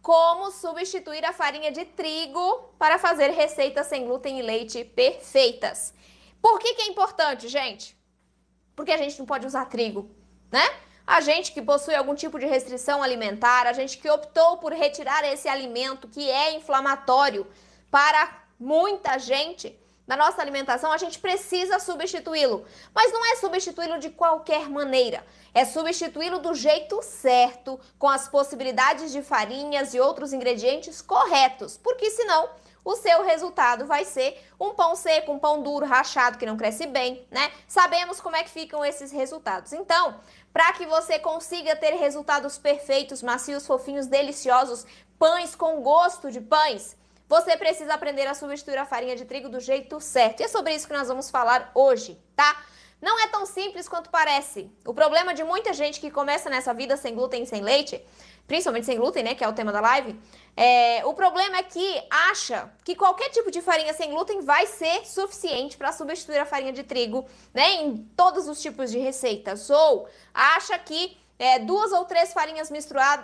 como substituir a farinha de trigo para fazer receitas sem glúten e leite perfeitas. Por que é importante, gente? Porque a gente não pode usar trigo, né? A gente que possui algum tipo de restrição alimentar, a gente que optou por retirar esse alimento que é inflamatório para muita gente da nossa alimentação, a gente precisa substituí-lo. Mas não é substituí-lo de qualquer maneira. É substituí-lo do jeito certo, com as possibilidades de farinhas e outros ingredientes corretos. Porque senão o seu resultado vai ser um pão seco, um pão duro, rachado, que não cresce bem, né? Sabemos como é que ficam esses resultados. Então, para que você consiga ter resultados perfeitos, macios, fofinhos, deliciosos, pães com gosto de pães, você precisa aprender a substituir a farinha de trigo do jeito certo. E é sobre isso que nós vamos falar hoje, tá? Não é tão simples quanto parece. O problema de muita gente que começa nessa vida sem glúten e sem leite, principalmente sem glúten, né, que é o tema da live, o problema é que acha que qualquer tipo de farinha sem glúten vai ser suficiente para substituir a farinha de trigo, né, em todos os tipos de receitas. Ou acha que 2 ou 3 farinhas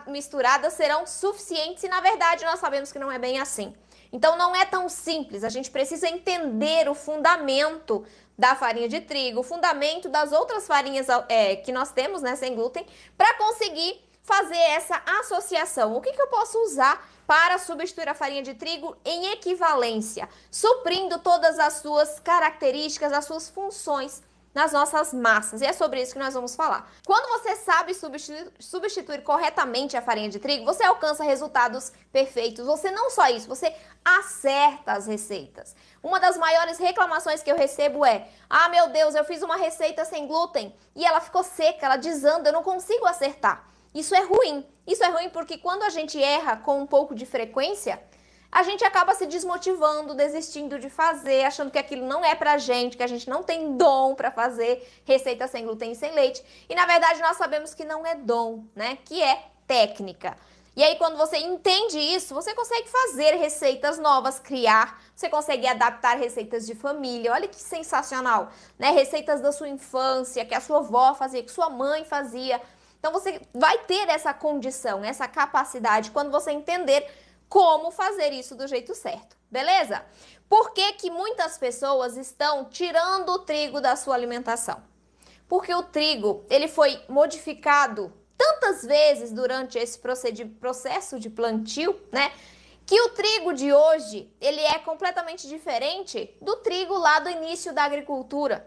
misturadas serão suficientes e, na verdade, nós sabemos que não é bem assim. Então, não é tão simples. A gente precisa entender o fundamento da farinha de trigo, o fundamento das outras farinhas que nós temos, né, sem glúten, para conseguir fazer essa associação. O que eu posso usar para substituir a farinha de trigo em equivalência, suprindo todas as suas características, as suas funções nas nossas massas. E é sobre isso que nós vamos falar. Quando você sabe substituir corretamente a farinha de trigo, você alcança resultados perfeitos. Você não só isso, você acerta as receitas. Uma das maiores reclamações que eu recebo é: ah, meu Deus, eu fiz uma receita sem glúten e ela ficou seca, ela desanda, eu não consigo acertar. Isso é ruim. Isso é ruim porque quando a gente erra com um pouco de frequência, a gente acaba se desmotivando, desistindo de fazer, achando que aquilo não é pra gente, que a gente não tem dom pra fazer receita sem glúten e sem leite. E na verdade nós sabemos que não é dom, né? Que é técnica. E aí quando você entende isso, você consegue fazer receitas novas, criar, você consegue adaptar receitas de família. Olha que sensacional, né? Receitas da sua infância, que a sua avó fazia, que sua mãe fazia. Então você vai ter essa condição, essa capacidade quando você entender como fazer isso do jeito certo, beleza? Por que muitas pessoas estão tirando o trigo da sua alimentação? Porque o trigo, ele foi modificado tantas vezes durante esse processo de plantio, né? Que o trigo de hoje, ele é completamente diferente do trigo lá do início da agricultura.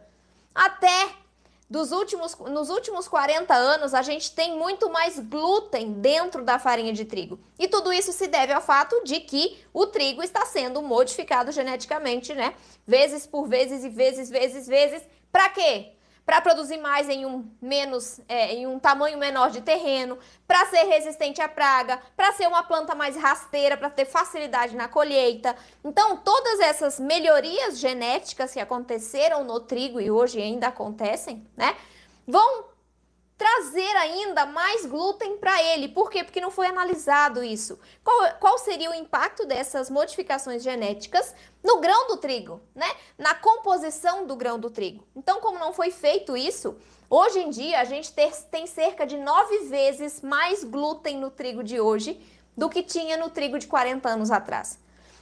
Nos últimos 40 anos, a gente tem muito mais glúten dentro da farinha de trigo. E tudo isso se deve ao fato de que o trigo está sendo modificado geneticamente, né? Vezes por vezes e vezes. Para quê? Para produzir mais em um tamanho menor de terreno, para ser resistente à praga, para ser uma planta mais rasteira, para ter facilidade na colheita. Então, todas essas melhorias genéticas que aconteceram no trigo e hoje ainda acontecem, né, vão trazer ainda mais glúten para ele. Por quê? Porque não foi analisado isso. Qual seria o impacto dessas modificações genéticas no grão do trigo, né? Na composição do grão do trigo. Então, como não foi feito isso, hoje em dia a gente tem cerca de 9 vezes mais glúten no trigo de hoje do que tinha no trigo de 40 anos atrás.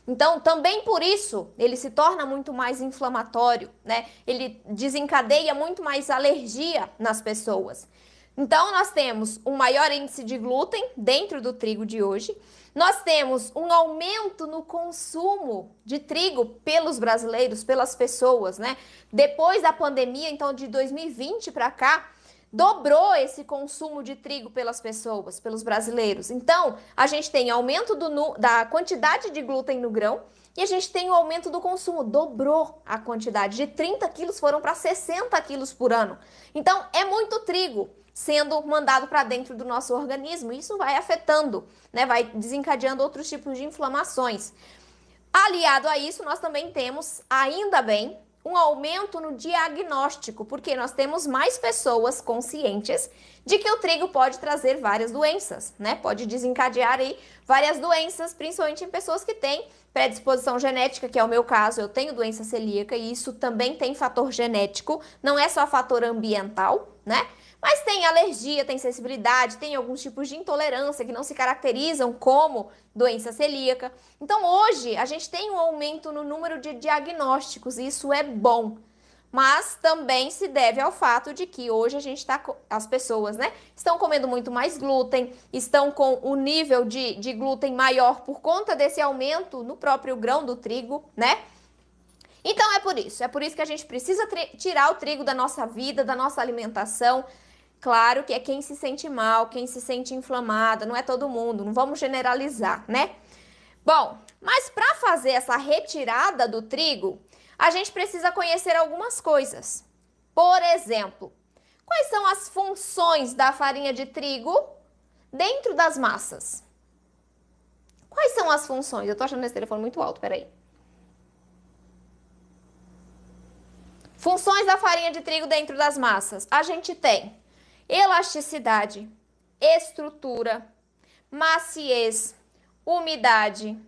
Então, também por isso, ele se torna muito mais inflamatório, né? Ele desencadeia muito mais alergia nas pessoas. Então, nós temos um maior índice de glúten dentro do trigo de hoje. Nós temos um aumento no consumo de trigo pelos brasileiros, pelas pessoas, né? Depois da pandemia, então, de 2020 para cá, dobrou esse consumo de trigo pelas pessoas, pelos brasileiros. Então, a gente tem aumento da quantidade de glúten no grão e a gente tem o aumento do consumo. Dobrou a quantidade. De 30 quilos foram para 60 quilos por ano. Então, é muito trigo sendo mandado para dentro do nosso organismo. Isso vai afetando, né? Vai desencadeando outros tipos de inflamações. Aliado a isso, nós também temos, ainda bem, um aumento no diagnóstico, porque nós temos mais pessoas conscientes de que o trigo pode trazer várias doenças, né? Pode desencadear aí várias doenças, principalmente em pessoas que têm predisposição genética, que é o meu caso, eu tenho doença celíaca e isso também tem fator genético, não é só fator ambiental, né? Mas tem alergia, tem sensibilidade, tem alguns tipos de intolerância que não se caracterizam como doença celíaca. Então, hoje, a gente tem um aumento no número de diagnósticos, e isso é bom. Mas também se deve ao fato de que hoje a gente está, as pessoas, né, estão comendo muito mais glúten, estão com o nível de glúten maior por conta desse aumento no próprio grão do trigo, né? Então é por isso que a gente precisa tirar o trigo da nossa vida, da nossa alimentação. Claro que é quem se sente mal, quem se sente inflamada, não é todo mundo, não vamos generalizar, né? Bom, mas para fazer essa retirada do trigo, a gente precisa conhecer algumas coisas. Por exemplo, quais são as funções da farinha de trigo dentro das massas? Quais são as funções? Eu tô achando esse telefone muito alto, peraí. Funções da farinha de trigo dentro das massas. A gente tem elasticidade, estrutura, maciez, umidade,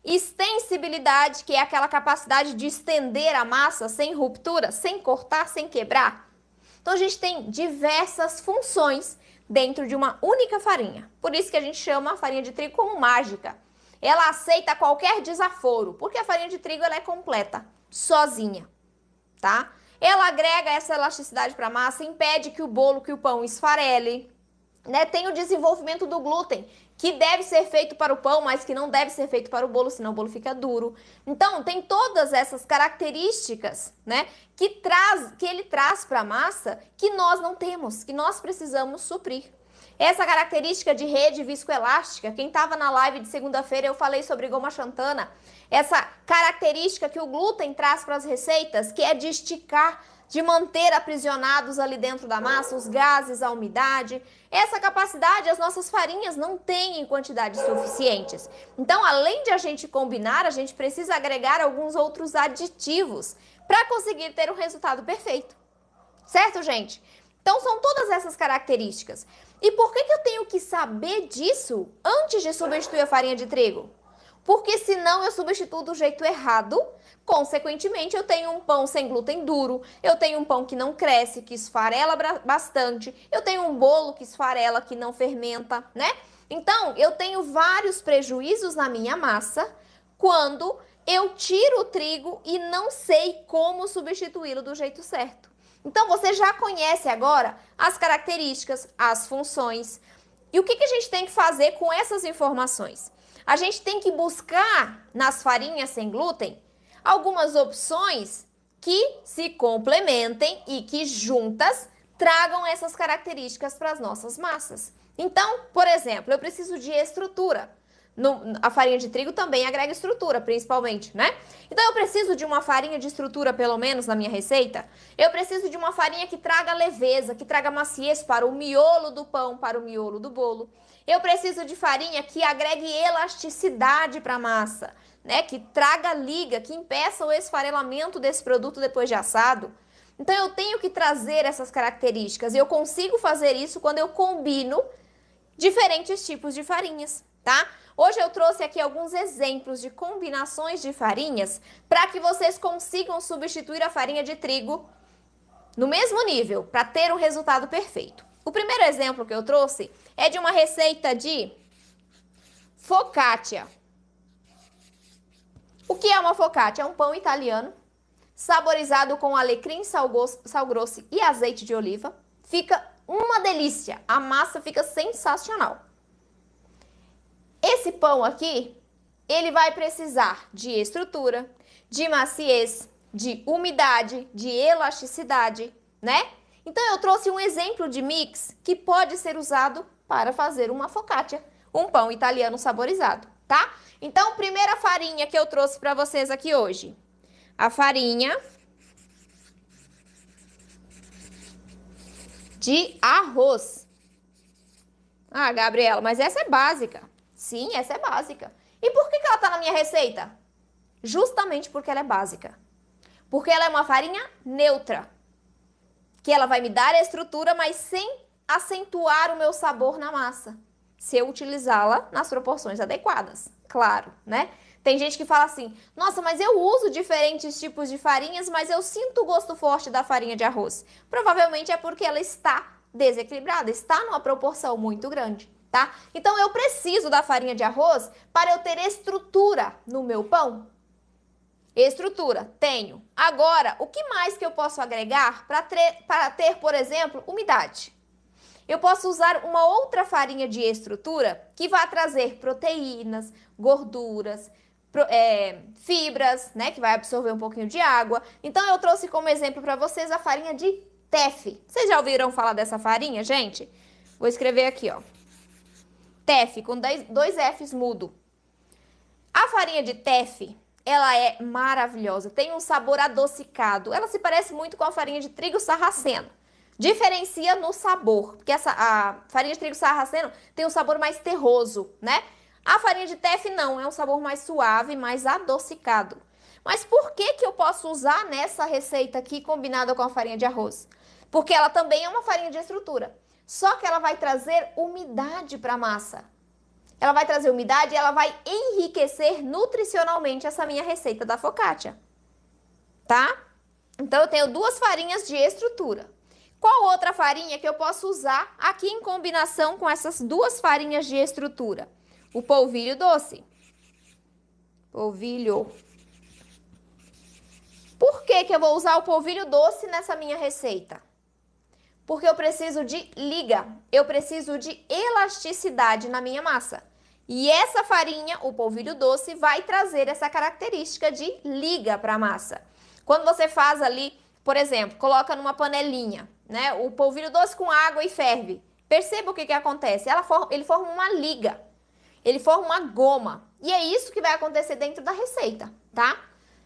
extensibilidade, que é aquela capacidade de estender a massa sem ruptura, sem cortar, sem quebrar. Então, a gente tem diversas funções dentro de uma única farinha. Por isso que a gente chama a farinha de trigo como mágica. Ela aceita qualquer desaforo, porque a farinha de trigo ela é completa, sozinha, tá? Ela agrega essa elasticidade para a massa, impede que o bolo, que o pão esfarele, né? Tem o desenvolvimento do glúten, que deve ser feito para o pão, mas que não deve ser feito para o bolo, senão o bolo fica duro. Então, tem todas essas características, né, que ele traz para a massa que nós não temos, que nós precisamos suprir. Essa característica de rede viscoelástica, quem estava na live de segunda-feira eu falei sobre goma xantana, essa característica que o glúten traz para as receitas, que é de esticar, de manter aprisionados ali dentro da massa os gases, a umidade. Essa capacidade as nossas farinhas não têm em quantidades suficientes. Então, além de a gente combinar, a gente precisa agregar alguns outros aditivos para conseguir ter um resultado perfeito. Certo, gente? Então, são todas essas características. E por que eu tenho que saber disso antes de substituir a farinha de trigo? Porque senão eu substituo do jeito errado, consequentemente eu tenho um pão sem glúten duro, eu tenho um pão que não cresce, que esfarela bastante, eu tenho um bolo que esfarela, que não fermenta, né? Então, eu tenho vários prejuízos na minha massa quando eu tiro o trigo e não sei como substituí-lo do jeito certo. Então, você já conhece agora as características, as funções. E o que a gente tem que fazer com essas informações? A gente tem que buscar nas farinhas sem glúten algumas opções que se complementem e que juntas tragam essas características para as nossas massas. Então, por exemplo, eu preciso de estrutura. A farinha de trigo também agrega estrutura, principalmente, né? Então, eu preciso de uma farinha de estrutura, pelo menos, na minha receita. Eu preciso de uma farinha que traga leveza, que traga maciez para o miolo do pão, para o miolo do bolo. Eu preciso de farinha que agregue elasticidade para a massa, né? Que traga liga, que impeça o esfarelamento desse produto depois de assado. Então, eu tenho que trazer essas características. E eu consigo fazer isso quando eu combino diferentes tipos de farinhas, tá? Hoje eu trouxe aqui alguns exemplos de combinações de farinhas para que vocês consigam substituir a farinha de trigo no mesmo nível, para ter um resultado perfeito. O primeiro exemplo que eu trouxe é de uma receita de focaccia. O que é uma focaccia? É um pão italiano, saborizado com alecrim, sal grosso e azeite de oliva. Fica uma delícia, a massa fica sensacional. Esse pão aqui, ele vai precisar de estrutura, de maciez, de umidade, de elasticidade, né? Então, eu trouxe um exemplo de mix que pode ser usado para fazer uma focaccia, um pão italiano saborizado, tá? Então, primeira farinha que eu trouxe para vocês aqui hoje, a farinha de arroz. Ah, Gabriela, mas essa é básica. Sim, essa é básica. E por que ela tá na minha receita? Justamente porque ela é básica. Porque ela é uma farinha neutra. Que ela vai me dar a estrutura, mas sem acentuar o meu sabor na massa. Se eu utilizá-la nas proporções adequadas. Claro, né? Tem gente que fala assim, nossa, mas eu uso diferentes tipos de farinhas, mas eu sinto o gosto forte da farinha de arroz. Provavelmente é porque ela está desequilibrada, está numa proporção muito grande, tá? Então, eu preciso da farinha de arroz para eu ter estrutura no meu pão. Estrutura, tenho. Agora, o que mais que eu posso agregar para ter, por exemplo, umidade? Eu posso usar uma outra farinha de estrutura que vai trazer proteínas, gorduras, fibras, né, que vai absorver um pouquinho de água. Então, eu trouxe como exemplo para vocês a farinha de teff. Vocês já ouviram falar dessa farinha, gente? Vou escrever aqui, ó. Teff, com dois Fs mudo. A farinha de teff, ela é maravilhosa, tem um sabor adocicado. Ela se parece muito com a farinha de trigo sarraceno. Diferencia no sabor, porque a farinha de trigo sarraceno tem um sabor mais terroso, né? A farinha de teff não, é um sabor mais suave, mais adocicado. Mas por que que eu posso usar nessa receita aqui combinada com a farinha de arroz? Porque ela também é uma farinha de estrutura, só que ela vai trazer umidade para a massa. Ela vai trazer umidade e ela vai enriquecer nutricionalmente essa minha receita da focaccia, tá? Então, eu tenho duas farinhas de estrutura. Qual outra farinha que eu posso usar aqui em combinação com essas duas farinhas de estrutura? O polvilho doce. Polvilho. Por que que eu vou usar o polvilho doce nessa minha receita? Porque eu preciso de liga, eu preciso de elasticidade na minha massa. E essa farinha, o polvilho doce, vai trazer essa característica de liga para a massa. Quando você faz ali, por exemplo, coloca numa panelinha, né, o polvilho doce com água e ferve. Perceba o que que acontece, ele forma uma liga, ele forma uma goma. E é isso que vai acontecer dentro da receita, tá?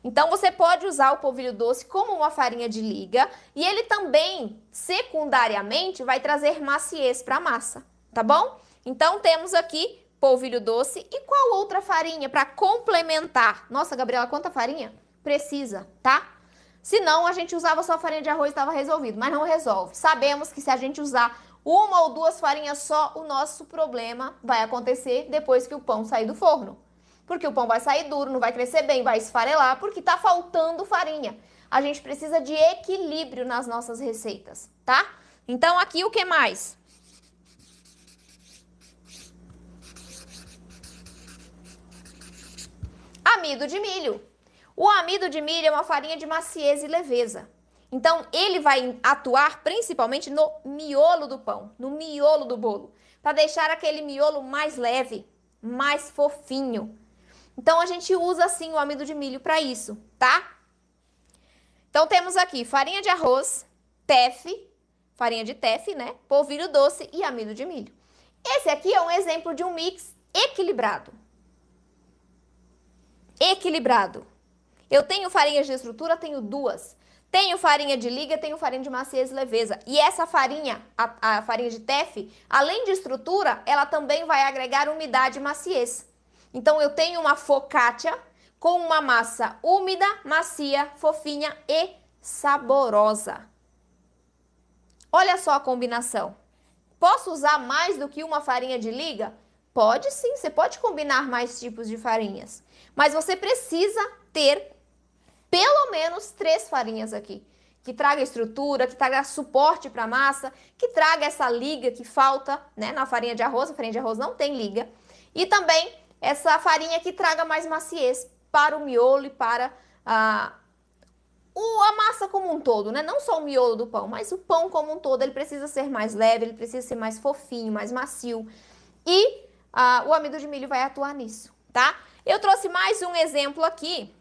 Então, você pode usar o polvilho doce como uma farinha de liga e ele também, secundariamente, vai trazer maciez para a massa, tá bom? Então, temos aqui polvilho doce e qual outra farinha para complementar? Nossa, Gabriela, quanta farinha? Precisa, tá? Se não, a gente usava só farinha de arroz e estava resolvido, mas não resolve. Sabemos que se a gente usar uma ou duas farinhas só, o nosso problema vai acontecer depois que o pão sair do forno. Porque o pão vai sair duro, não vai crescer bem, vai esfarelar, porque tá faltando farinha. A gente precisa de equilíbrio nas nossas receitas, tá? Então, aqui o que mais? Amido de milho. O amido de milho é uma farinha de maciez e leveza. Então, ele vai atuar principalmente no miolo do pão, no miolo do bolo, para deixar aquele miolo mais leve, mais fofinho. Então, a gente usa, sim, o amido de milho para isso, tá? Então, temos aqui farinha de arroz, teff, farinha de teff, né? Polvilho doce e amido de milho. Esse aqui é um exemplo de um mix equilibrado. Equilibrado. Eu tenho farinhas de estrutura, tenho duas. Tenho farinha de liga, tenho farinha de maciez e leveza. E essa farinha, a farinha de teff, além de estrutura, ela também vai agregar umidade e maciez. Então, eu tenho uma focaccia com uma massa úmida, macia, fofinha e saborosa. Olha só a combinação. Posso usar mais do que uma farinha de liga? Pode sim, você pode combinar mais tipos de farinhas. Mas você precisa ter pelo menos 3 farinhas aqui. Que traga estrutura, que traga suporte para a massa, que traga essa liga que falta, né, na farinha de arroz. A farinha de arroz não tem liga. E também essa farinha que traga mais maciez para o miolo e para a massa como um todo, né? Não só o miolo do pão, mas o pão como um todo. Ele precisa ser mais leve, ele precisa ser mais fofinho, mais macio. E o amido de milho vai atuar nisso, tá? Eu trouxe mais um exemplo aqui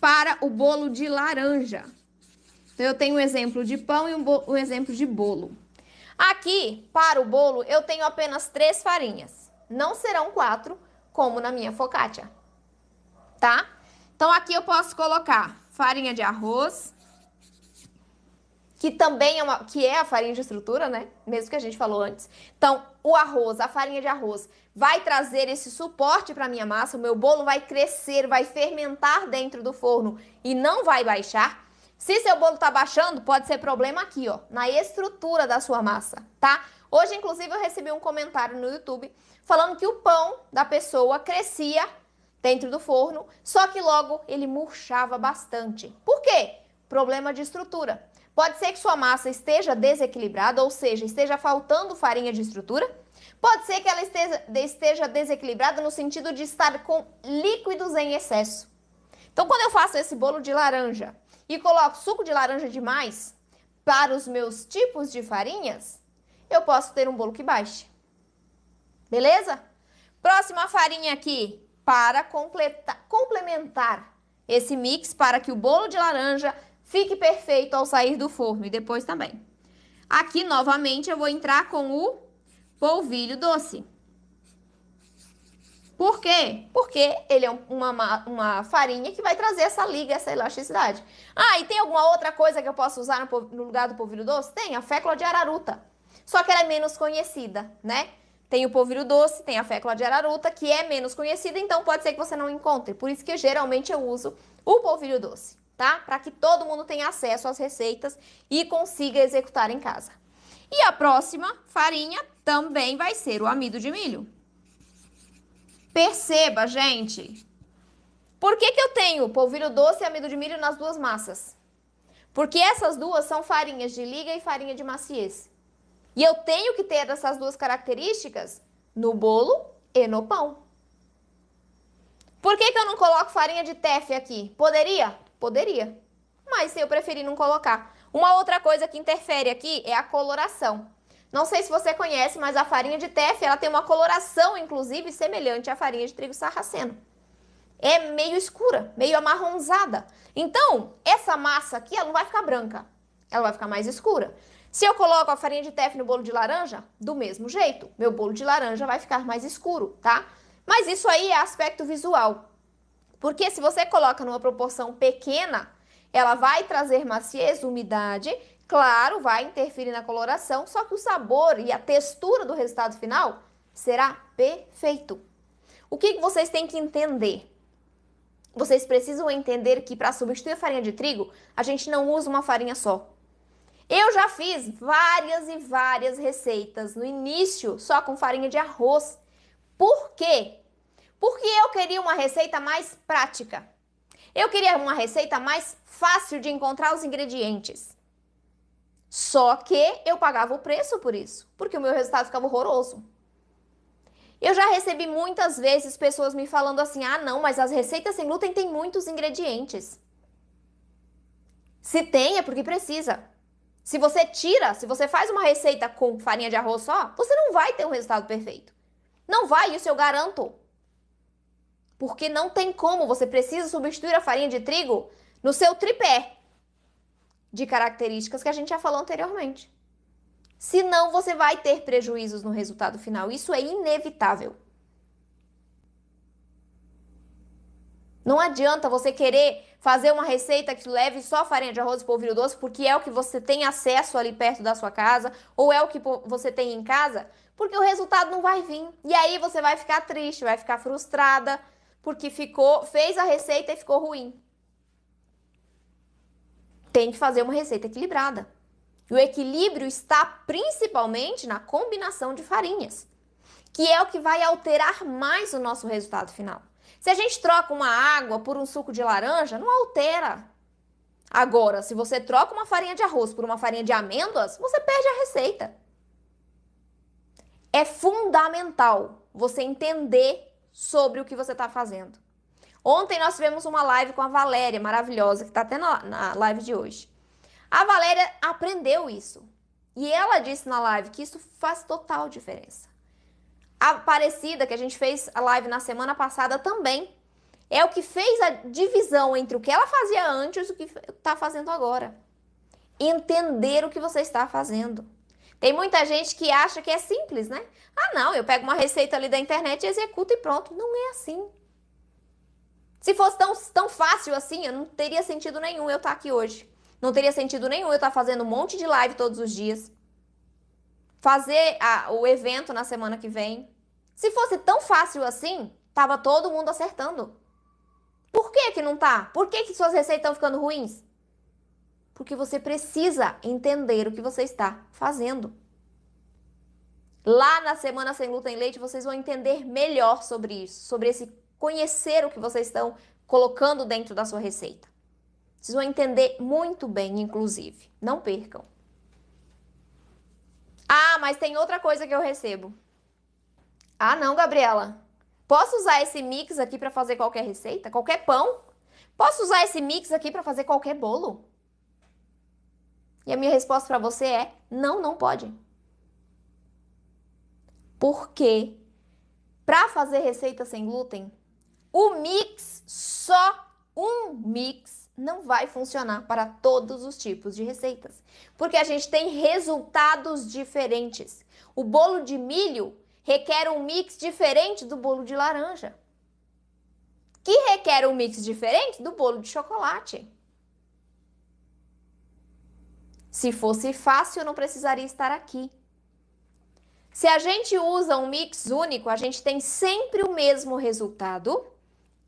para o bolo de laranja. Então, eu tenho um exemplo de pão e um exemplo de bolo. Aqui, para o bolo, eu tenho apenas 3 farinhas. Não serão 4, como na minha focaccia, tá? Então, aqui eu posso colocar farinha de arroz, que também é a farinha de estrutura, né? Mesmo que a gente falou antes. Então, o arroz, a farinha de arroz, vai trazer esse suporte para a minha massa. O meu bolo vai crescer, vai fermentar dentro do forno e não vai baixar. Se seu bolo tá baixando, pode ser problema aqui, ó, na estrutura da sua massa, tá? Hoje, inclusive, eu recebi um comentário no YouTube falando que o pão da pessoa crescia dentro do forno, só que logo ele murchava bastante. Por quê? Problema de estrutura. Pode ser que sua massa esteja desequilibrada, ou seja, esteja faltando farinha de estrutura. Pode ser que ela esteja desequilibrada no sentido de estar com líquidos em excesso. Então, quando eu faço esse bolo de laranja e coloco suco de laranja demais para os meus tipos de farinhas, eu posso ter um bolo que baixe. Beleza? Próxima farinha aqui, para complementar esse mix, para que o bolo de laranja fique perfeito ao sair do forno e depois também. Aqui, novamente, eu vou entrar com o polvilho doce. Por quê? Porque ele é uma farinha que vai trazer essa liga, essa elasticidade. Ah, e tem alguma outra coisa que eu posso usar no lugar do polvilho doce? Tem, a fécula de araruta. Só que ela é menos conhecida, né? Tem o polvilho doce, tem a fécula de araruta, que é menos conhecida, então pode ser que você não encontre. Por isso que geralmente eu uso o polvilho doce, tá? Para que todo mundo tenha acesso às receitas e consiga executar em casa. E a próxima farinha também vai ser o amido de milho. Perceba, gente, por que eu tenho polvilho doce e amido de milho nas duas massas? Porque essas duas são farinhas de liga e farinha de maciez. E eu tenho que ter essas duas características no bolo e no pão. Por que eu não coloco farinha de teff aqui? Poderia? Poderia. Mas eu preferi não colocar. Uma outra coisa que interfere aqui é a coloração. Não sei se você conhece, mas a farinha de teff, ela tem uma coloração, inclusive, semelhante à farinha de trigo sarraceno. É meio escura, meio amarronzada. Então, essa massa aqui, ela não vai ficar branca. Ela vai ficar mais escura. Se eu coloco a farinha de teff no bolo de laranja, do mesmo jeito, meu bolo de laranja vai ficar mais escuro, tá? Mas isso aí é aspecto visual. Porque se você coloca numa proporção pequena, ela vai trazer maciez, umidade, claro, vai interferir na coloração, só que o sabor e a textura do resultado final será perfeito. O que vocês têm que entender? Vocês precisam entender que para substituir a farinha de trigo, a gente não usa uma farinha só. Eu já fiz várias e várias receitas no início só com farinha de arroz. Por quê? Porque eu queria uma receita mais prática. Eu queria uma receita mais fácil de encontrar os ingredientes. Só que eu pagava o preço por isso, porque o meu resultado ficava horroroso. Eu já recebi muitas vezes pessoas me falando assim: ah, não, mas as receitas sem glúten têm muitos ingredientes. Se tem, é porque precisa. Se você faz uma receita com farinha de arroz só, você não vai ter um resultado perfeito. Não vai, isso eu garanto. Porque não tem como, você precisa substituir a farinha de trigo no seu tripé de características que a gente já falou anteriormente. Senão você vai ter prejuízos no resultado final. Isso é inevitável. Não adianta você querer fazer uma receita que leve só farinha de arroz e polvilho doce, porque é o que você tem acesso ali perto da sua casa, ou é o que você tem em casa, porque o resultado não vai vir. E aí você vai ficar triste, vai ficar frustrada, porque fez a receita e ficou ruim. Tem que fazer uma receita equilibrada. E o equilíbrio está principalmente na combinação de farinhas, que é o que vai alterar mais o nosso resultado final. Se a gente troca uma água por um suco de laranja, não altera. Agora, se você troca uma farinha de arroz por uma farinha de amêndoas, você perde a receita. É fundamental você entender sobre o que você está fazendo. Ontem nós tivemos uma live com a Valéria, maravilhosa, que está até na live de hoje. A Valéria aprendeu isso. E ela disse na live que isso faz total diferença. A Aparecida, que a gente fez a live na semana passada também, é o que fez a divisão entre o que ela fazia antes e o que está fazendo agora. Entender o que você está fazendo. Tem muita gente que acha que é simples, né? Ah, não, eu pego uma receita ali da internet e executo e pronto. Não é assim. Se fosse tão fácil assim, eu não teria sentido nenhum eu estar aqui hoje. Não teria sentido nenhum eu estar fazendo um monte de live todos os dias. Fazer o evento na semana que vem. Se fosse tão fácil assim, tava todo mundo acertando. Por que não tá? Por que suas receitas estão ficando ruins? Porque você precisa entender o que você está fazendo. Lá na Semana Sem Glúten e Leite, vocês vão entender melhor sobre isso, sobre esse conhecer o que vocês estão colocando dentro da sua receita. Vocês vão entender muito bem, inclusive. Não percam. Ah, mas tem outra coisa que eu recebo. Ah, não, Gabriela. Posso usar esse mix aqui para fazer qualquer receita? Qualquer pão? Posso usar esse mix aqui para fazer qualquer bolo? E a minha resposta para você é: não, não pode. Porque para fazer receita sem glúten, o mix, só um mix, não vai funcionar para todos os tipos de receitas. Porque a gente tem resultados diferentes. O bolo de milho requer um mix diferente do bolo de laranja, que requer um mix diferente do bolo de chocolate. Se fosse fácil, eu não precisaria estar aqui. Se a gente usa um mix único, a gente tem sempre o mesmo resultado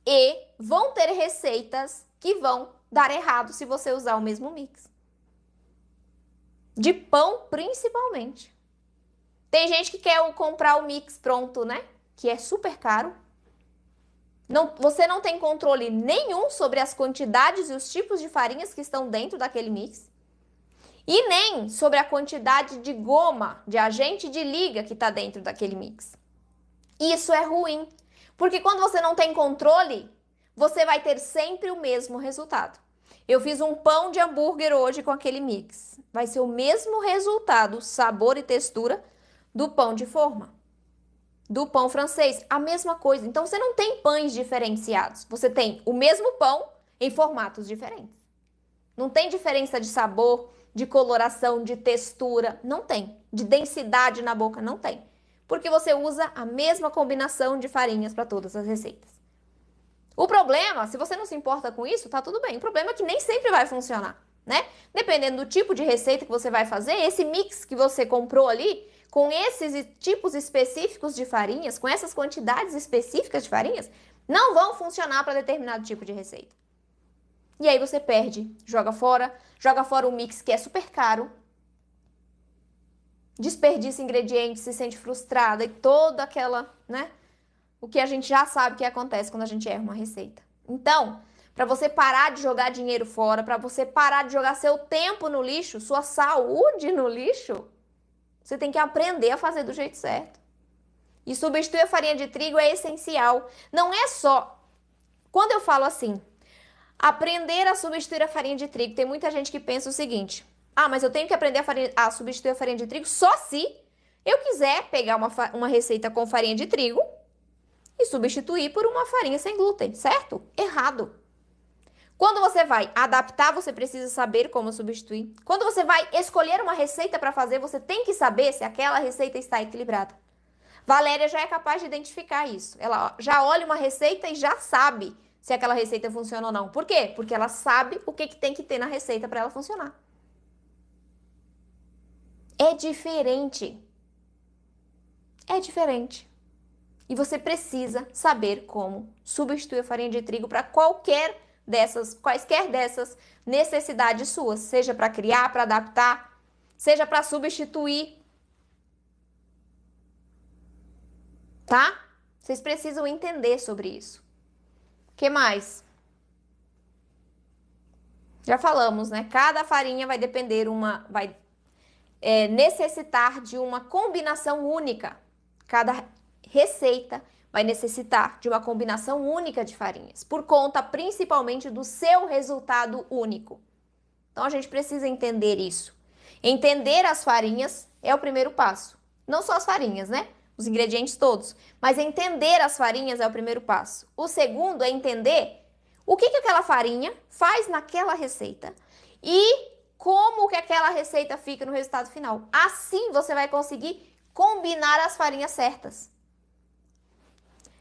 e vão ter receitas que vão dar errado se você usar o mesmo mix. De pão, principalmente. Tem gente que quer comprar o mix pronto, né? Que é super caro. Você não tem controle nenhum sobre as quantidades e os tipos de farinhas que estão dentro daquele mix. E nem sobre a quantidade de goma, de agente de liga que está dentro daquele mix. Isso é ruim, porque quando você não tem controle, você vai ter sempre o mesmo resultado. Eu fiz um pão de hambúrguer hoje com aquele mix. Vai ser o mesmo resultado, sabor e textura do pão de forma, do pão francês, a mesma coisa. Então você não tem pães diferenciados, você tem o mesmo pão em formatos diferentes. Não tem diferença de sabor, de coloração, de textura, não tem. De densidade na boca, não tem. Porque você usa a mesma combinação de farinhas para todas as receitas. O problema, se você não se importa com isso, tá tudo bem. O problema é que nem sempre vai funcionar, né? Dependendo do tipo de receita que você vai fazer, esse mix que você comprou ali, com esses tipos específicos de farinhas, com essas quantidades específicas de farinhas, não vão funcionar para determinado tipo de receita. E aí você perde, joga fora o mix que é super caro, desperdiça ingredientes, se sente frustrada e toda aquela, né? O que a gente já sabe que acontece quando a gente erra uma receita. Então, para você parar de jogar dinheiro fora, para você parar de jogar seu tempo no lixo, sua saúde no lixo, você tem que aprender a fazer do jeito certo. E substituir a farinha de trigo é essencial. Não é só... Quando eu falo assim, aprender a substituir a farinha de trigo, tem muita gente que pensa o seguinte: ah, mas eu tenho que aprender a substituir a farinha de trigo só se eu quiser pegar uma receita com farinha de trigo e substituir por uma farinha sem glúten, certo? Errado. Quando você vai adaptar, você precisa saber como substituir. Quando você vai escolher uma receita para fazer, você tem que saber se aquela receita está equilibrada. Valéria já é capaz de identificar isso. Ela já olha uma receita e já sabe se aquela receita funciona ou não. Por quê? Porque ela sabe o que tem que ter na receita para ela funcionar. É diferente. É diferente. E você precisa saber como substituir a farinha de trigo para quaisquer dessas necessidades suas, seja para criar, para adaptar, seja para substituir. Tá? Vocês precisam entender sobre isso. O que mais? Já falamos, né? Cada farinha vai necessitar de uma combinação única. Cada receita vai necessitar de uma combinação única de farinhas, por conta principalmente do seu resultado único. Então a gente precisa entender isso. Entender as farinhas é o primeiro passo. Não só as farinhas, né? Os ingredientes todos. Mas entender as farinhas é o primeiro passo. O segundo é entender o que aquela farinha faz naquela receita e como que aquela receita fica no resultado final. Assim você vai conseguir combinar as farinhas certas.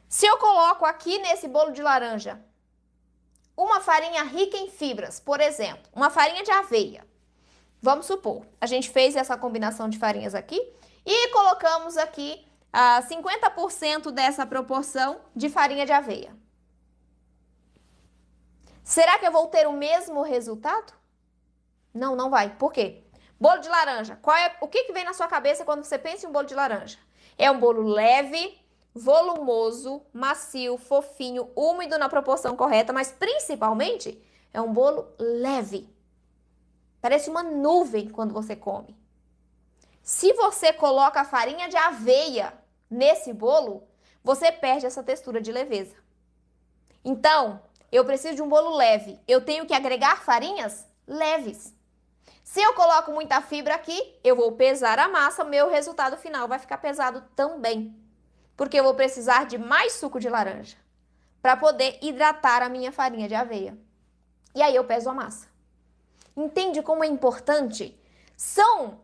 Se eu coloco aqui nesse bolo de laranja uma farinha rica em fibras, por exemplo, uma farinha de aveia. Vamos supor, a gente fez essa combinação de farinhas aqui e colocamos aqui 50% dessa proporção de farinha de aveia. Será que eu vou ter o mesmo resultado? Não, não vai. Por quê? Bolo de laranja. O que vem na sua cabeça quando você pensa em um bolo de laranja? É um bolo leve, volumoso, macio, fofinho, úmido na proporção correta, mas principalmente É um bolo leve. Parece uma nuvem quando você come. Se você coloca a farinha de aveia nesse bolo, você perde essa textura de leveza. Então, eu preciso de um bolo leve. Eu tenho que agregar farinhas leves. Se eu coloco muita fibra aqui, eu vou pesar a massa, meu resultado final vai ficar pesado também. Porque eu vou precisar de mais suco de laranja para poder hidratar a minha farinha de aveia. E aí eu peso a massa. Entende como é importante? São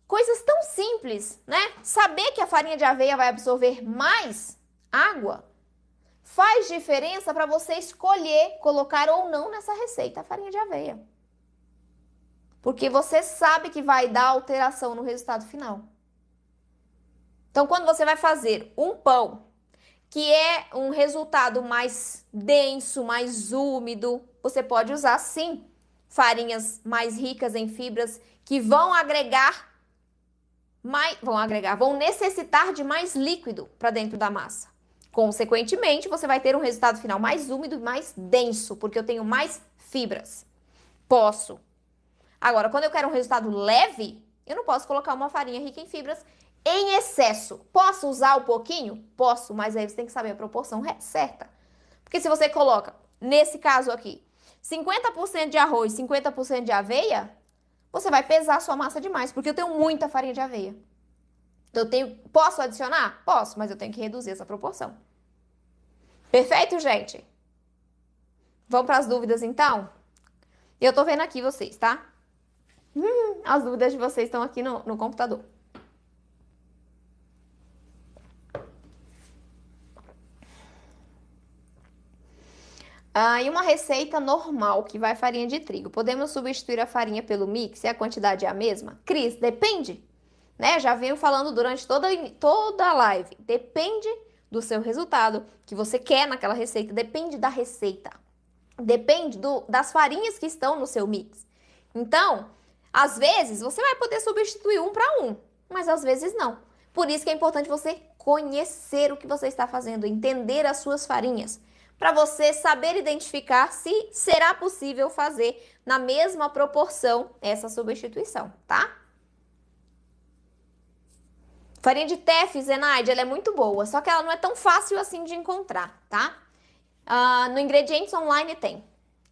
coisas tão simples, né? Saber que a farinha de aveia vai absorver mais água faz diferença para você escolher colocar ou não nessa receita a farinha de aveia. Porque você sabe que vai dar alteração no resultado final. Então, quando você vai fazer um pão, que é um resultado mais denso, mais úmido, você pode usar, sim, farinhas mais ricas em fibras que vão vão necessitar de mais líquido para dentro da massa. Consequentemente, você vai ter um resultado final mais úmido e mais denso, porque eu tenho mais fibras. Posso. Agora, quando eu quero um resultado leve, eu não posso colocar uma farinha rica em fibras em excesso. Posso usar um pouquinho? Posso, mas aí você tem que saber a proporção certa. Porque se você coloca, nesse caso aqui, 50% de arroz, 50% de aveia, você vai pesar a sua massa demais, porque eu tenho muita farinha de aveia. Então, posso adicionar? Posso, mas eu tenho que reduzir essa proporção. Perfeito, gente? Vamos para as dúvidas, então? Eu tô vendo aqui vocês, tá? As dúvidas de vocês estão aqui no computador. E uma receita normal que vai farinha de trigo. Podemos substituir a farinha pelo mix e a quantidade é a mesma? Cris, depende. Né? Já venho falando durante toda a live. Depende do seu resultado que você quer naquela receita. Depende da receita. Depende das farinhas que estão no seu mix. Então, às vezes, você vai poder substituir um para um, mas às vezes não. Por isso que é importante você conhecer o que você está fazendo, entender as suas farinhas, para você saber identificar se será possível fazer na mesma proporção essa substituição, tá? Farinha de teff, Zenaide, ela é muito boa, só que ela não é tão fácil assim de encontrar, tá? No Ingredientes Online tem.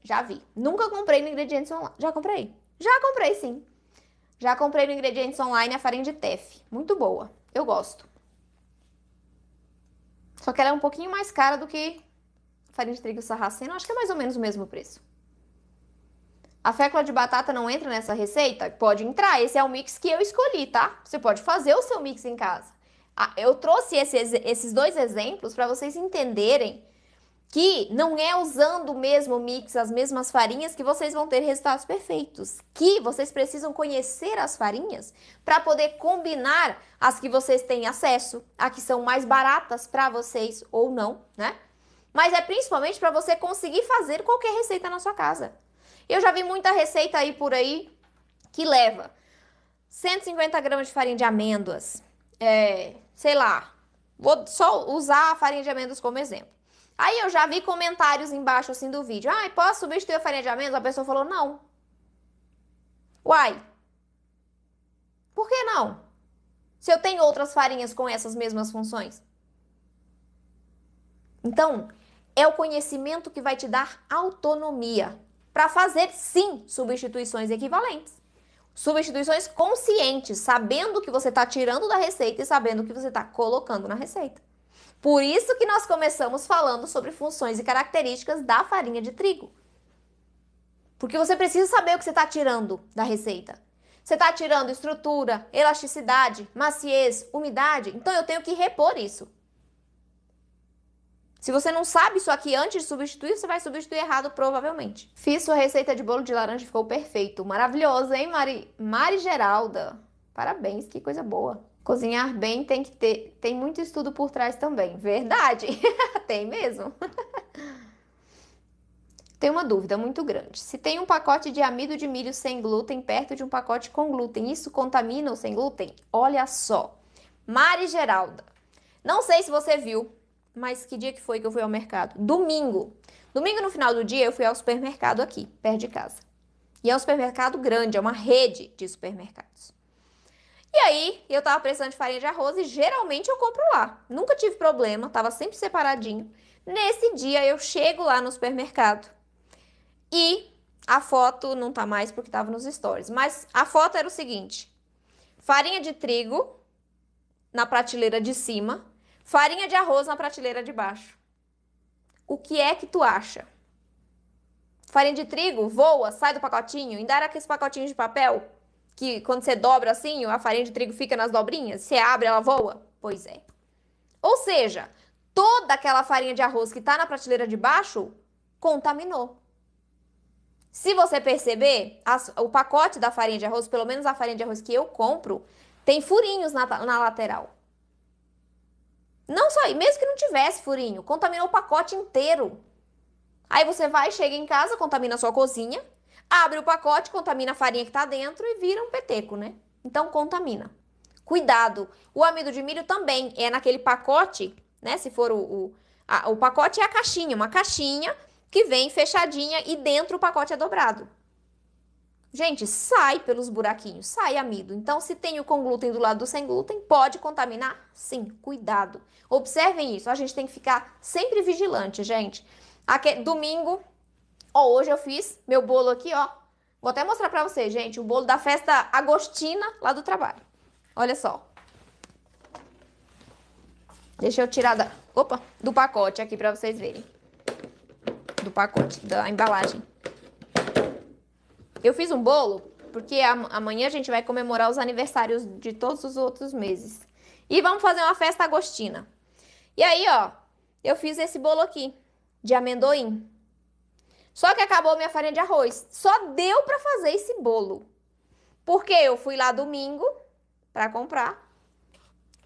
Já vi. Nunca comprei no Ingredientes Online. Já comprei? Já comprei, sim. Já comprei no Ingredientes Online a farinha de teff. Muito boa. Eu gosto. Só que ela é um pouquinho mais cara do que a farinha de trigo sarraceno. Acho que é mais ou menos o mesmo preço. A fécula de batata não entra nessa receita? Pode entrar. Esse é o mix que eu escolhi, tá? Você pode fazer o seu mix em casa. Eu trouxe esses dois exemplos para vocês entenderem que não é usando o mesmo mix, as mesmas farinhas, que vocês vão ter resultados perfeitos. Que vocês precisam conhecer as farinhas para poder combinar as que vocês têm acesso, a que são mais baratas para vocês ou não, né? Mas é principalmente para você conseguir fazer qualquer receita na sua casa. Eu já vi muita receita aí por aí que leva 150 gramas de farinha de amêndoas, sei lá, vou só usar a farinha de amêndoas como exemplo. Aí eu já vi comentários embaixo assim do vídeo. Posso substituir a farinha de amêndoas? A pessoa falou não. Uai, por que não? Se eu tenho outras farinhas com essas mesmas funções. Então, é o conhecimento que vai te dar autonomia para fazer, sim, substituições equivalentes. Substituições conscientes, sabendo o que você está tirando da receita e sabendo o que você está colocando na receita. Por isso que nós começamos falando sobre funções e características da farinha de trigo. Porque você precisa saber o que você está tirando da receita. Você está tirando estrutura, elasticidade, maciez, umidade. Então eu tenho que repor isso. Se você não sabe isso aqui antes de substituir, você vai substituir errado provavelmente. Fiz sua receita de bolo de laranja e ficou perfeito. Maravilhoso, hein, Mari Geralda? Parabéns, que coisa boa. Cozinhar bem tem muito estudo por trás também. Verdade, tem mesmo. Tem uma dúvida muito grande. Se tem um pacote de amido de milho sem glúten perto de um pacote com glúten, isso contamina o sem glúten? Olha só. Mari Geralda, não sei se você viu, mas que dia que foi que eu fui ao mercado? Domingo. Domingo, no final do dia, eu fui ao supermercado aqui, perto de casa. E é um supermercado grande, é uma rede de supermercados. E aí, eu tava precisando de farinha de arroz e geralmente eu compro lá. Nunca tive problema, tava sempre separadinho. Nesse dia, eu chego lá no supermercado e a foto não tá mais porque tava nos stories. Mas a foto era o seguinte: farinha de trigo na prateleira de cima, farinha de arroz na prateleira de baixo. O que é que tu acha? Farinha de trigo voa, sai do pacotinho, ainda era aqueles pacotinhos de papel que quando você dobra assim, a farinha de trigo fica nas dobrinhas, você abre, ela voa? Pois é. Ou seja, toda aquela farinha de arroz que tá na prateleira de baixo contaminou. Se você perceber, o pacote da farinha de arroz, pelo menos a farinha de arroz que eu compro, tem furinhos na lateral. Não só, mesmo que não tivesse furinho, contaminou o pacote inteiro. Aí você vai, chega em casa, contamina a sua cozinha, abre o pacote, contamina a farinha que tá dentro e vira um peteco, né? Então contamina. Cuidado. O amido de milho também é naquele pacote, né? Se for o pacote é a caixinha, uma caixinha que vem fechadinha e dentro o pacote é dobrado. Gente, sai pelos buraquinhos, sai amido. Então, se tem o com glúten do lado do sem glúten, pode contaminar? Sim, cuidado. Observem isso, a gente tem que ficar sempre vigilante, gente. Aqui, domingo, ó, hoje eu fiz meu bolo aqui, ó. Vou até mostrar pra vocês, gente, o bolo da festa agostina lá do trabalho. Olha só. Deixa eu tirar do pacote aqui pra vocês verem. Do pacote, da embalagem. Eu fiz um bolo porque amanhã a gente vai comemorar os aniversários de todos os outros meses. E vamos fazer uma festa agostina. E aí, ó, eu fiz esse bolo aqui, de amendoim. Só que acabou minha farinha de arroz. Só deu pra fazer esse bolo. Porque eu fui lá domingo pra comprar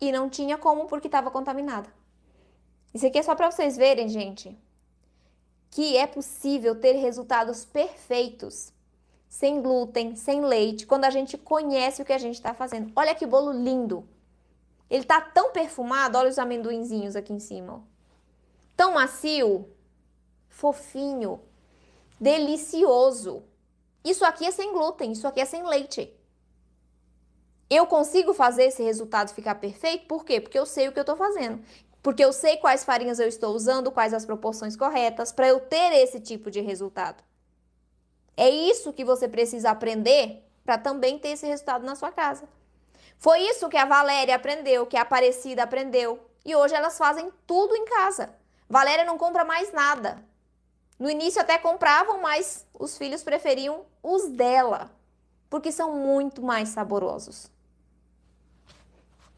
e não tinha como porque tava contaminada. Isso aqui é só pra vocês verem, gente, que é possível ter resultados perfeitos sem glúten, sem leite, quando a gente conhece o que a gente tá fazendo. Olha que bolo lindo. Ele tá tão perfumado, olha os amendoinzinhos aqui em cima, ó. Tão macio, fofinho, delicioso. Isso aqui é sem glúten, isso aqui é sem leite. Eu consigo fazer esse resultado ficar perfeito? Por quê? Porque eu sei o que eu tô fazendo. Porque eu sei quais farinhas eu estou usando, quais as proporções corretas para eu ter esse tipo de resultado. É isso que você precisa aprender para também ter esse resultado na sua casa. Foi isso que a Valéria aprendeu, que a Aparecida aprendeu. E hoje elas fazem tudo em casa. Valéria não compra mais nada. No início até compravam, mas os filhos preferiam os dela, porque são muito mais saborosos.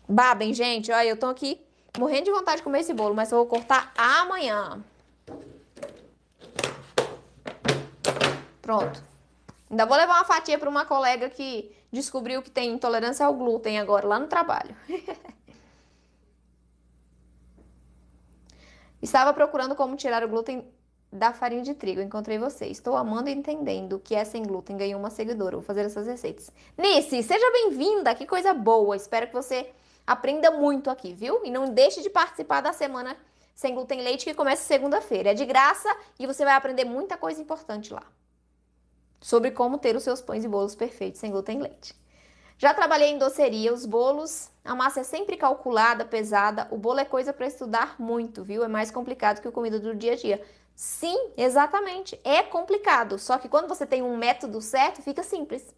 Babem, gente. Olha, eu tô aqui morrendo de vontade de comer esse bolo, mas eu vou cortar amanhã. Pronto. Ainda vou levar uma fatia para uma colega que descobriu que tem intolerância ao glúten agora, lá no trabalho. Estava procurando como tirar o glúten da farinha de trigo. Encontrei você. Estou amando e entendendo que é sem glúten. Ganhei uma seguidora. Vou fazer essas receitas. Nice, seja bem-vinda. Que coisa boa. Espero que você aprenda muito aqui, viu? E não deixe de participar da semana sem glúten leite que começa segunda-feira. É de graça e você vai aprender muita coisa importante lá sobre como ter os seus pães e bolos perfeitos sem glúten leite. Já trabalhei em doceria, os bolos, a massa é sempre calculada, pesada, o bolo é coisa para estudar muito, viu? É mais complicado que a comida do dia a dia. Sim, exatamente, é complicado, só que quando você tem um método certo, fica simples.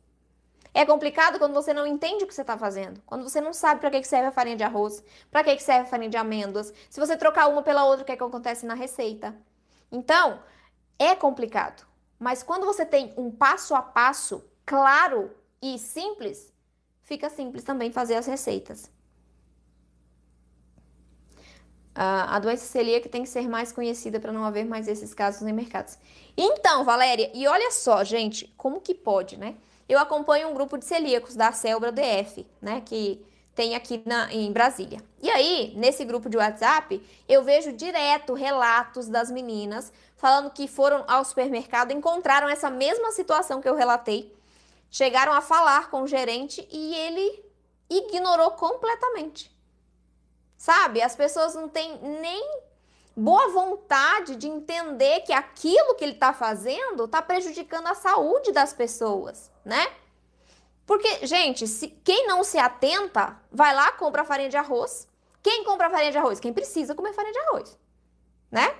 É complicado quando você não entende o que você está fazendo, quando você não sabe para que serve a farinha de arroz, para que serve a farinha de amêndoas, se você trocar uma pela outra, o que é que acontece na receita. Então, é complicado. Mas quando você tem um passo a passo claro e simples, fica simples também fazer as receitas. A doença celíaca tem que ser mais conhecida para não haver mais esses casos em mercados. Então, Valéria, e olha só, gente, como que pode, né? Eu acompanho um grupo de celíacos da Celbra DF, né, que tem aqui em Brasília. E aí, nesse grupo de WhatsApp, eu vejo direto relatos das meninas falando que foram ao supermercado, encontraram essa mesma situação que eu relatei, chegaram a falar com o gerente e ele ignorou completamente. Sabe? As pessoas não têm nem boa vontade de entender que aquilo que ele está fazendo está prejudicando a saúde das pessoas, né? Porque, gente, quem não se atenta, vai lá, compra farinha de arroz. Quem compra farinha de arroz? Quem precisa comer farinha de arroz, né?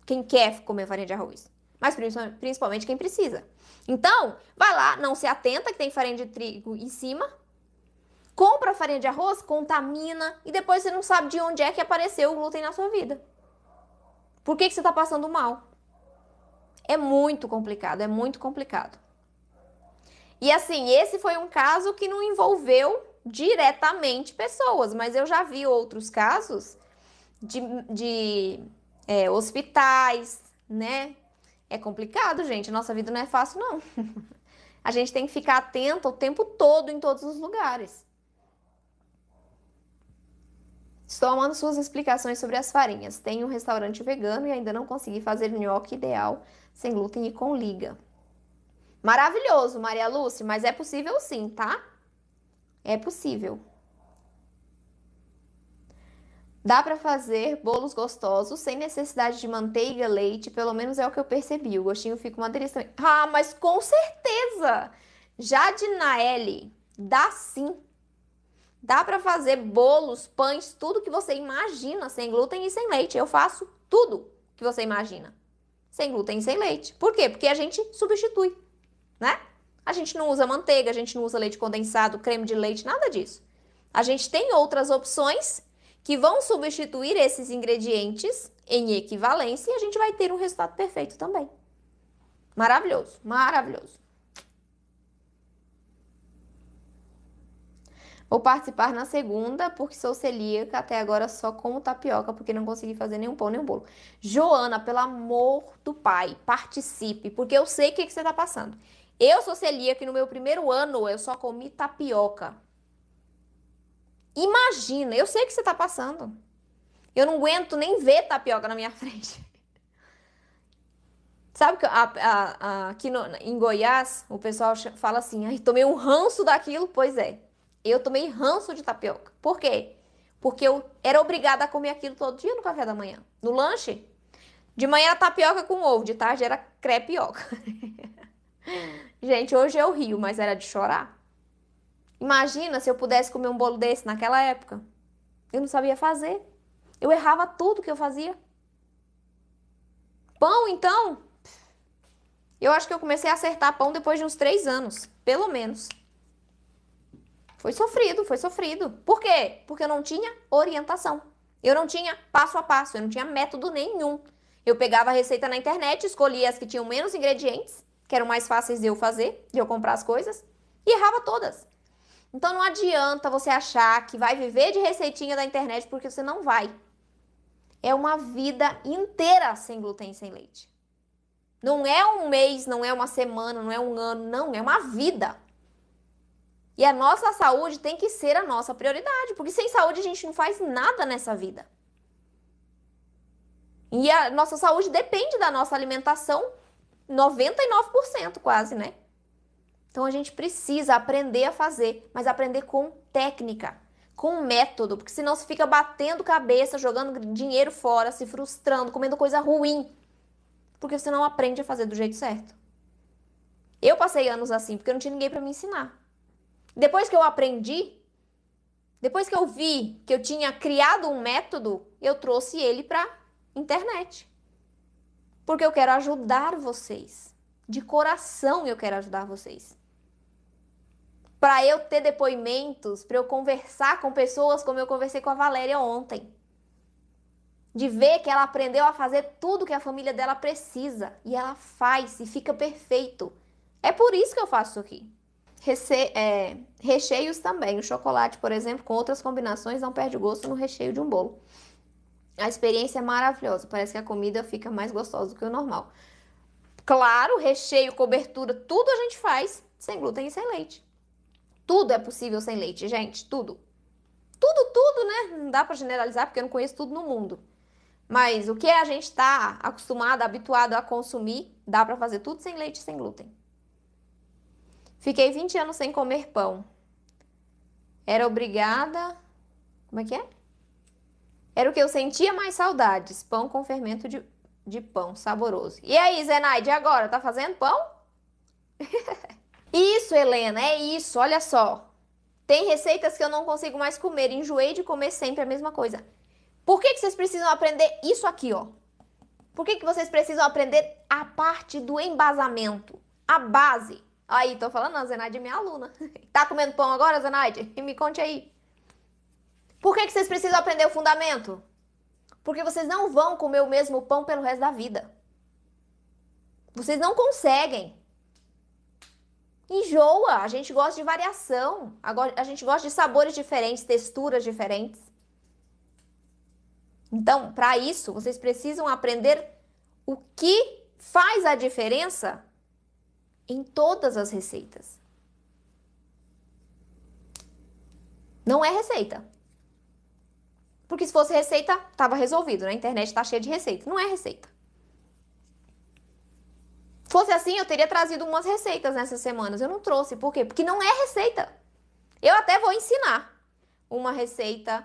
Quem quer comer farinha de arroz. Mas principalmente quem precisa. Então, vai lá, não se atenta que tem farinha de trigo em cima. Compra farinha de arroz, contamina. E depois você não sabe de onde é que apareceu o glúten na sua vida. Por que você está passando mal? É muito complicado, é muito complicado. E assim, esse foi um caso que não envolveu diretamente pessoas, mas eu já vi outros casos de hospitais, né? É complicado, gente. Nossa vida não é fácil, não. A gente tem que ficar atento o tempo todo em todos os lugares. Estou amando suas explicações sobre as farinhas. Tenho um restaurante vegano e ainda não consegui fazer nhoque ideal sem glúten e com liga. Maravilhoso, Maria Lúcia, mas é possível sim, tá? É possível. Dá para fazer bolos gostosos sem necessidade de manteiga, leite, pelo menos é o que eu percebi. O gostinho fica uma delícia também. Ah, mas com certeza! Jadinaele, dá sim. Dá para fazer bolos, pães, tudo que você imagina sem glúten e sem leite. Eu faço tudo que você imagina. Sem glúten e sem leite. Por quê? Porque a gente substitui, né? A gente não usa manteiga, a gente não usa leite condensado, creme de leite, nada disso. A gente tem outras opções que vão substituir esses ingredientes em equivalência e a gente vai ter um resultado perfeito também. Maravilhoso, maravilhoso. Vou participar na segunda, porque sou celíaca, até agora só como tapioca, porque não consegui fazer nenhum pão, nem um bolo. Joana, pelo amor do pai, participe, porque eu sei o que você está passando. Eu sou celíaca e no meu primeiro ano eu só comi tapioca. Imagina, eu sei o que você está passando. Eu não aguento nem ver tapioca na minha frente. Sabe que aqui em Goiás, o pessoal fala assim, ai, tomei um ranço daquilo? Pois é, eu tomei ranço de tapioca. Por quê? Porque eu era obrigada a comer aquilo todo dia no café da manhã. No lanche, de manhã era tapioca com ovo, de tarde era crepioca. Gente, hoje eu rio, mas era de chorar. Imagina se eu pudesse comer um bolo desse naquela época. Eu não sabia fazer. Eu errava tudo que eu fazia. Pão, então? Eu acho que eu comecei a acertar pão depois de uns 3 anos, pelo menos. Foi sofrido, foi sofrido. Por quê? Porque eu não tinha orientação. Eu não tinha passo a passo, eu não tinha método nenhum. Eu pegava a receita na internet, escolhia as que tinham menos ingredientes, que eram mais fáceis de eu fazer, de eu comprar as coisas, e errava todas. Então não adianta você achar que vai viver de receitinha da internet, porque você não vai. É uma vida inteira sem glúten e sem leite. Não é um mês, não é uma semana, não é um ano, não, é uma vida. E a nossa saúde tem que ser a nossa prioridade, porque sem saúde a gente não faz nada nessa vida. E a nossa saúde depende da nossa alimentação, 99% quase, né? Então a gente precisa aprender a fazer, mas aprender com técnica, com método, porque senão você fica batendo cabeça, jogando dinheiro fora, se frustrando, comendo coisa ruim, porque você não aprende a fazer do jeito certo. Eu passei anos assim, porque eu não tinha ninguém para me ensinar. Depois que eu aprendi, depois que eu vi que eu tinha criado um método, eu trouxe ele para internet. Porque eu quero ajudar vocês. De coração eu quero ajudar vocês. Para eu ter depoimentos, para eu conversar com pessoas como eu conversei com a Valéria ontem. De ver que ela aprendeu a fazer tudo que a família dela precisa. E ela faz e fica perfeito. É por isso que eu faço isso aqui. Recheios também. O chocolate, por exemplo, com outras combinações, não perde gosto no recheio de um bolo. A experiência é maravilhosa. Parece que a comida fica mais gostosa do que o normal. Claro, recheio, cobertura, tudo a gente faz sem glúten e sem leite. Tudo é possível sem leite, gente. Tudo. Tudo, né? Não dá pra generalizar porque eu não conheço tudo no mundo. Mas o que a gente tá acostumado, habituado a consumir, dá pra fazer tudo sem leite e sem glúten. Fiquei 20 anos sem comer pão. Era obrigada... Como é que é? Era o que eu sentia mais saudades. Pão com fermento de pão, saboroso. E aí, Zenaide, agora? Tá fazendo pão? Isso, Helena, é isso. Olha só. Tem receitas que eu não consigo mais comer. Enjoei de comer sempre a mesma coisa. Por que vocês precisam aprender isso aqui, ó? Por que vocês precisam aprender a parte do embasamento? A base. Aí, tô falando, a Zenaide é minha aluna. Tá comendo pão agora, Zenaide? Me conte aí. Por que vocês precisam aprender o fundamento? Porque vocês não vão comer o mesmo pão pelo resto da vida. Vocês não conseguem. Enjoa. A gente gosta de variação. A gente gosta de sabores diferentes, texturas diferentes. Então, para isso, vocês precisam aprender o que faz a diferença em todas as receitas. Não é receita. Porque se fosse receita, estava resolvido. Na internet está cheia de receita. Não é receita. Fosse assim, eu teria trazido umas receitas nessas semanas. Eu não trouxe. Por quê? Porque não é receita. Eu até vou ensinar uma receita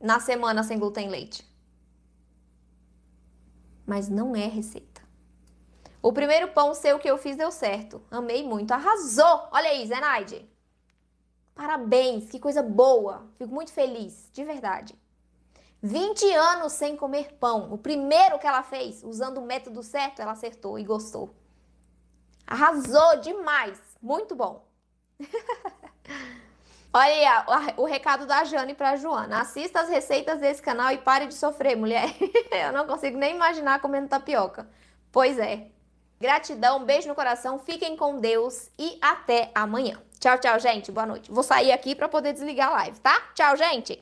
na semana sem glúten e leite. Mas não é receita. O primeiro pão seu que eu fiz deu certo. Amei muito. Arrasou! Olha aí, Zenaide. Parabéns, que coisa boa. Fico muito feliz, de verdade. 20 anos sem comer pão. O primeiro que ela fez, usando o método certo, ela acertou e gostou. Arrasou demais. Muito bom. Olha aí o recado da Jane pra Joana. Assista as receitas desse canal e pare de sofrer, mulher. Eu não consigo nem imaginar comendo tapioca. Pois é. Gratidão, beijo no coração, fiquem com Deus e até amanhã. Tchau, tchau, gente. Boa noite. Vou sair aqui para poder desligar a live, tá? Tchau, gente.